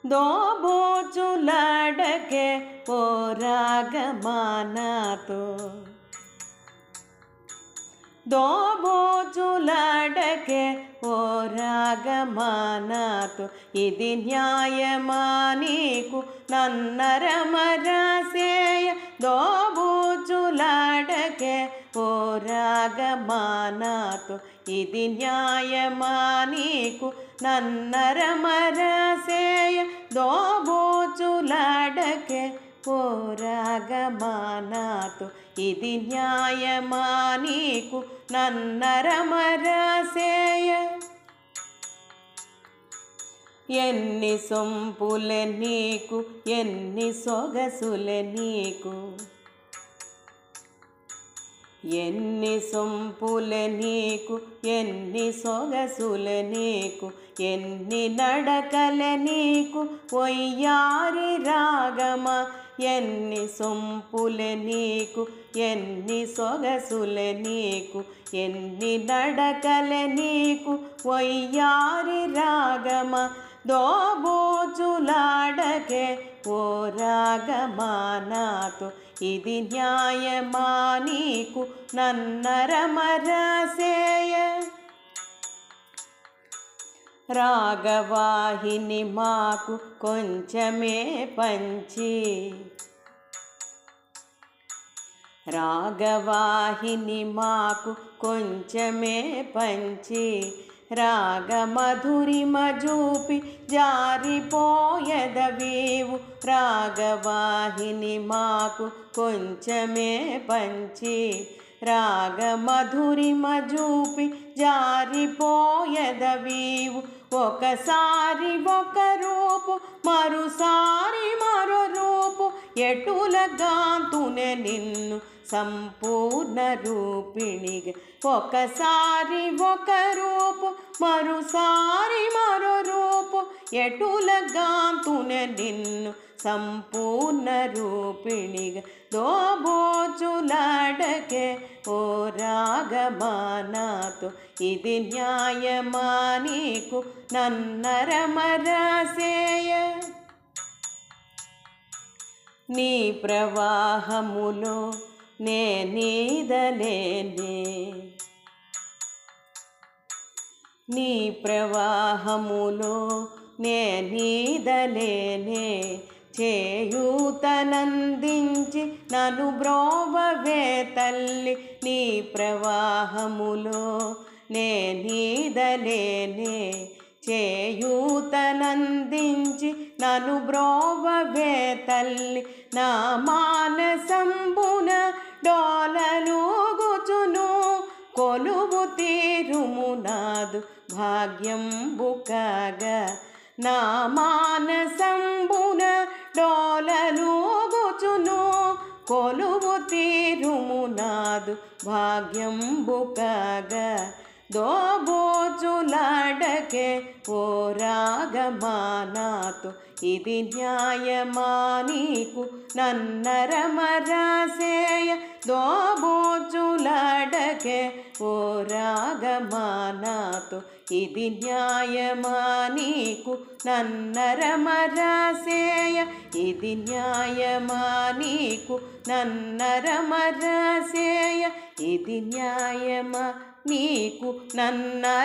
దోబూచులాడకే ఓ రాగమానాతో దోబూచులాడకే ఓ రాగమానాతో ఇది న్యాయమా నీకు నన్నరమరాసేయ దోబూచులాడకే ఓ రాగమానాతో ఇది న్యాయమా నీకు నన్నరమరాసేయ దోబూచులాడకే ఓ రాగమానాతో ఇది న్యాయమా నీకు నన్నరమరాసేయ ఎన్ని సొంపులే నీకు ఎన్ని సొగసులే నీకు ఎన్ని సొంపులే నీకు ఎన్ని సొగసులే నీకు ఎన్ని నడకలే నీకు ఒయ్యారి రాగమా ఎన్ని సొంపులే నీకు ఎన్ని సొగసులే నీకు ఎన్ని నడకలే నీకు ఒయ్యారి రాగమా దోబూచులాడకే ఓ రాగమానాతో ఇది న్యాయమా నీకు నన్నరమరాసేయ రాగవాహిని మాకు కొంచెమే పంచి రాగవాహిని మాకు కొంచెమే పంచి రాగమధురిమ జూపి జారిపోయెదవీవు రాగవాహిని మాకు కొంచెమే పంచి రాగమధురిమ జూపి జారిపోయెదవీవు ఒకసారి ఒక రూపు మరుసారి మరో రూపు ఎటులగాంతునే నిన్ను సంపూర్ణ రూపిణిగా ఒకసారి ఒక రూపు మరుసారి మరో రూపు ఎటులగాంతునే నిన్ను సంపూర్ణ రూపిణిగా దోబూచులాడకే ఓ రాగమానాతో ఇది న్యాయమా నీకు నన్నరమరాసేయ నీ ప్రవాహములో నే నీదలేనే నీ ప్రవాహములో నే నీదలేనే చేయూతనందించి నన్ను బ్రోవవే తల్లి నీ ప్రవాహములో నే నీదలేనే చేయూతనందించి నన్ను బ్రోవవే తల్లి నా మానసంబున డోలలుగుచును కొలువు తీరుము నాదు భాగ్యంబు కాగా నా మానసంబున డోలలుగుచును కొలువు తీరుము నాదు భాగ్యంబు కాగా దోబూచులాడకే ఓ రాగమానాతో ఇది న్యాయమా నీకు నన్నరమరాసేయ దోబూచులాడకే ఓ రాగమానాతో ఇది న్యాయమా నీకు నన్నరమరాసేయ ఇది న్యాయమా నీకు నన్నరమరాసేయ ఇది న్యాయమా నీకు నన్నరమరాసేయ